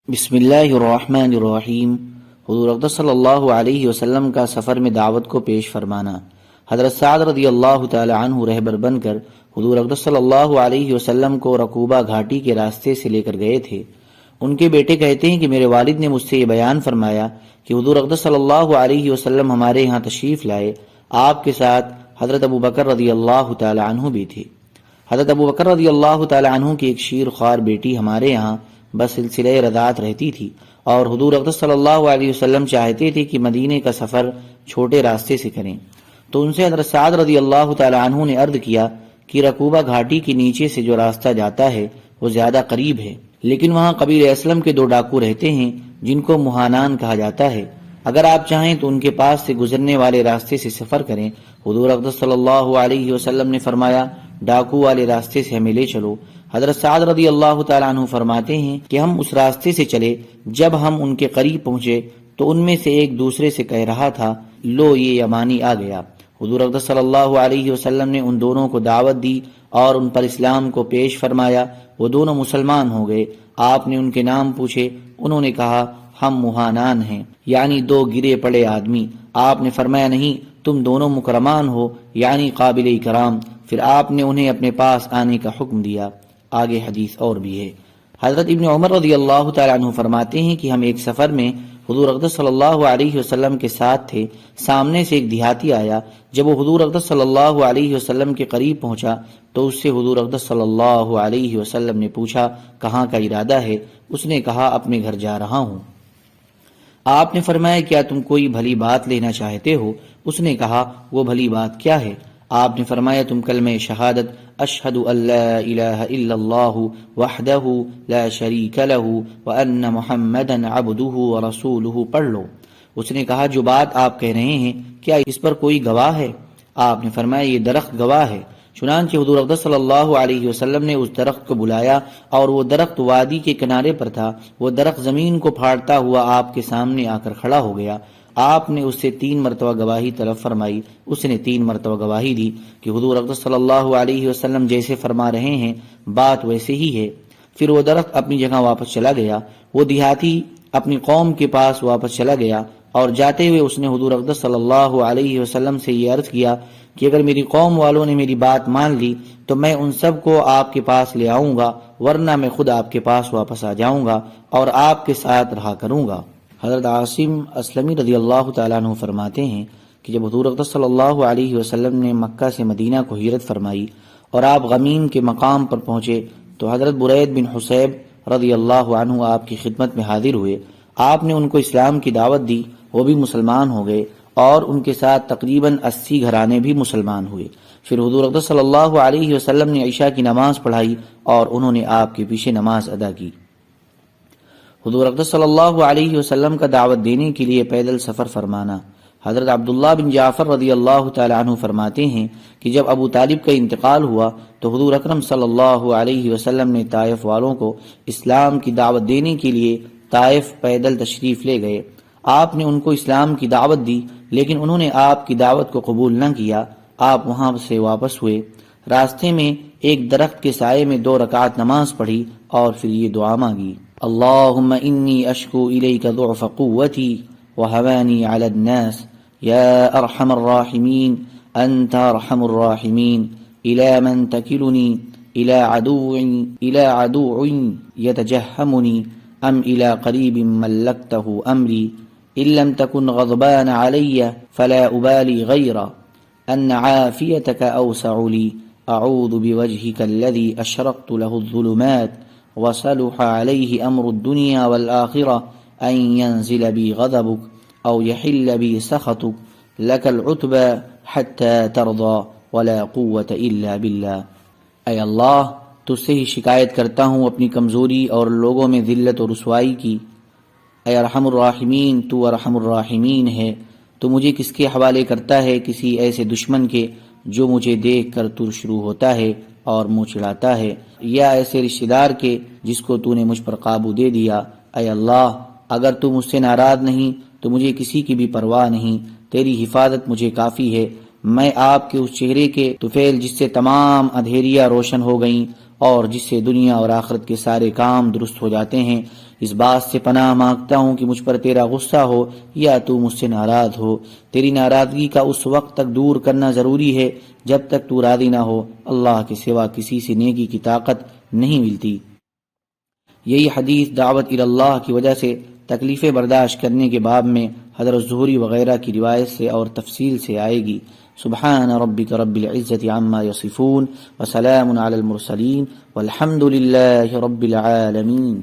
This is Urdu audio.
بسم اللہ الرحمن الرحیم۔ حضور اقدس صلی اللہ علیہ وسلم کا سفر میں دعوت کو پیش فرمانا۔ حضرت سعد رضی اللہ تعالی عنہ رہبر بن کر حضور اقدس صلی اللہ علیہ وسلم کو رقوبہ گھاٹی کے راستے سے لے کر گئے تھے۔ ان کے بیٹے کہتے ہیں کہ میرے والد نے مجھ سے یہ بیان فرمایا کہ حضور اقدس صلی اللہ علیہ وسلم ہمارے ہاں تشریف لائے، آپ کے ساتھ حضرت ابو بکر رضی اللہ تعالی عنہ بھی تھے۔ حضرت ابو بکر رضی اللہ تعالی عنہ کی ایک شیر خوار بیٹی ہمارے یہاں بس سلسلہ رضاعت رہتی تھی، اور حضور اقدس صلی اللہ علیہ وسلم چاہتے تھے کہ مدینے کا سفر چھوٹے راستے سے کریں، تو ان سے حضرت سعد رضی اللہ تعالی عنہ نے عرض کیا کہ رقوبہ گھاٹی کے نیچے سے جو راستہ جاتا ہے وہ زیادہ قریب ہے، لیکن وہاں قبیلہ اسلم کے 2 ڈاکو رہتے ہیں جن کو مہانان کہا جاتا ہے، اگر آپ چاہیں تو ان کے پاس سے گزرنے والے راستے سے سفر کریں۔ حضور اقدس صلی اللہ علیہ وسلم نے فرمایا، ڈاکو والے راستے سے ہمیں لے چلو۔ حضرت سعد رضی اللہ تعالیٰ عنہ فرماتے ہیں کہ ہم اس راستے سے چلے، جب ہم ان کے قریب پہنچے تو ان میں سے ایک دوسرے سے کہہ رہا تھا، لو یہ یمانی آ گیا۔ حضور اقدس صلی اللہ علیہ وسلم نے ان دونوں کو دعوت دی اور ان پر اسلام کو پیش فرمایا، وہ دونوں مسلمان ہو گئے۔ آپ نے ان کے نام پوچھے، انہوں نے کہا ہم مہانان ہیں، یعنی 2 گرے پڑے آدمی۔ آپ نے فرمایا نہیں، تم دونوں مکرمان ہو، یعنی قابل اکرام۔ پھر آپ نے انہیں اپنے پاس آنے کا حکم دیا۔ آگے حدیث اور بھی ہے۔ حضرت ابن عمر رضی اللہ تعالیٰ عنہ فرماتے ہیں کہ ہم ایک سفر میں حضور اقدس صلی اللہ علیہ وسلم کے ساتھ تھے، سامنے سے ایک دیہاتی آیا، جب وہ حضور اقدس صلی اللہ علیہ وسلم کے قریب پہنچا تو اس سے حضور اقدس صلی اللہ علیہ وسلم نے پوچھا کہاں کا ارادہ ہے؟ اس نے کہا اپنے گھر جا رہا ہوں۔ آپ نے فرمایا کیا تم کوئی بھلی بات لینا چاہتے ہو؟ اس نے کہا وہ بھلی بات کیا ہے؟ آپ نے فرمایا تم کلمہ شہادت اشہد ان لا الہ الا اللہ وحدہ لا شریک لہ وان محمدا عبدہ ورسولہ پڑھ لو۔ اس نے کہا جو بات آپ کہہ رہے ہیں کیا اس پر کوئی گواہ ہے؟ آپ نے فرمایا یہ درخت گواہ ہے۔ چنانچہ حضور اقدس صلی اللہ علیہ وسلم نے اس درخت کو بلایا، اور وہ درخت وادی کے کنارے پر تھا۔ وہ درخت زمین کو پھاڑتا ہوا آپ کے سامنے آ کر کھڑا ہو گیا۔ آپ نے اس سے 3 مرتبہ گواہی طلب فرمائی۔ اس نے 3 مرتبہ گواہی دی کہ حضور اقدس صلی اللہ علیہ وسلم جیسے فرما رہے ہیں بات ویسے ہی ہے۔ پھر وہ درخت اپنی جگہ واپس چلا گیا۔ وہ دیہاتی اپنی قوم کے پاس واپس چلا گیا، اور جاتے ہوئے اس نے حضور اقدس صلی اللہ علیہ وسلم سے یہ عرض کیا کہ اگر میری قوم والوں نے میری بات مان لی تو میں ان سب کو آپ کے پاس لے آؤں گا، ورنہ میں خود آپ کے پاس واپس آ جاؤں گا اور آپ کے ساتھ رہا کروں گا۔ حضرت عاصم اسلمی رضی اللہ تعالیٰ عنہ فرماتے ہیں کہ جب حضور اقدس صلی اللہ علیہ وسلم نے مکہ سے مدینہ کو ہجرت فرمائی اور آپ غمیم کے مقام پر پہنچے تو حضرت برید بن حصیب رضی اللہ عنہ آپ کی خدمت میں حاضر ہوئے۔ آپ نے ان کو اسلام کی دعوت دی، وہ بھی مسلمان ہو گئے، اور ان کے ساتھ تقریباً 80 گھرانے بھی مسلمان ہوئے۔ پھر حضور اقدس صلی اللہ علیہ وسلم نے عشاء کی نماز پڑھائی اور انہوں نے آپ کے پیچھے نماز ادا کی۔ حضور اقدس صلی اللہ علیہ وسلم کا دعوت دینے کے لیے پیدل سفر فرمانا۔ حضرت عبداللہ بن جعفر رضی اللہ تعالی عنہ فرماتے ہیں کہ جب ابو طالب کا انتقال ہوا تو حضور اکرم صلی اللہ علیہ وسلم نے طائف والوں کو اسلام کی دعوت دینے کے لیے طائف پیدل تشریف لے گئے۔ آپ نے ان کو اسلام کی دعوت دی، لیکن انہوں نے آپ کی دعوت کو قبول نہ کیا۔ آپ وہاں سے واپس ہوئے، راستے میں ایک درخت کے سائے میں 2 رکعت نماز پڑھی اور پھر یہ دعا مانگی، اللہم انی اشکو الیک ضعف قوتی وہوانی علی الناس یا ارحم الراحمین انت ارحم الراحمین الی من تکلنی الی عدو یتجہمنی ام الی قریب ملکتہ امری ان لم تکن غضبان علی فلا ابالی غیر ان عافیتک اوسع لی اعوذ بوجہک الذی اشرقت له الظلمات وصلح عليه أمر الدنيا والآخرة أن ينزل بي غضبك أو يحل بي سخطك لك العتبى حتى ترضى ولا قوة إلا بالله۔ اے اللہ، تجھ سے ہی شکایت کرتا ہوں اپنی کمزوری اور لوگوں میں ذلت و رسوائی کی۔ اے ارحم الراحمین، تو ارحم الراحمین ہے۔ تو مجھے کس کے حوالے کرتا ہے؟ کسی ایسے دشمن کے جو مجھے دیکھ کر تر شروع ہوتا ہے اور منہ چڑھاتا ہے، یا ایسے رشتہ دار کے جس کو تو نے مجھ پر قابو دے دیا۔ اے اللہ، اگر تو مجھ سے ناراض نہیں تو مجھے کسی کی بھی پرواہ نہیں، تیری حفاظت مجھے کافی ہے۔ میں آپ کے اس چہرے کے طفیل جس سے تمام اندھیریاں روشن ہو گئیں اور جس سے دنیا اور آخرت کے سارے کام درست ہو جاتے ہیں، اس بات سے پناہ مانگتا ہوں کہ مجھ پر تیرا غصہ ہو یا تو مجھ سے ناراض ہو۔ تیری ناراضگی کا اس وقت تک دور کرنا ضروری ہے جب تک تو راضی نہ ہو۔ اللہ کے سوا کسی سے نیکی کی طاقت نہیں ملتی۔ یہی حدیث دعوت اللہ کی وجہ سے تکلیفیں برداشت کرنے کے باب میں حضرت زہری وغیرہ کی روایت سے اور تفصیل سے آئے گی۔ سبحان ربک رب العزت عما یصفون وسلام علی المرسلین والحمد للہ رب العالمین۔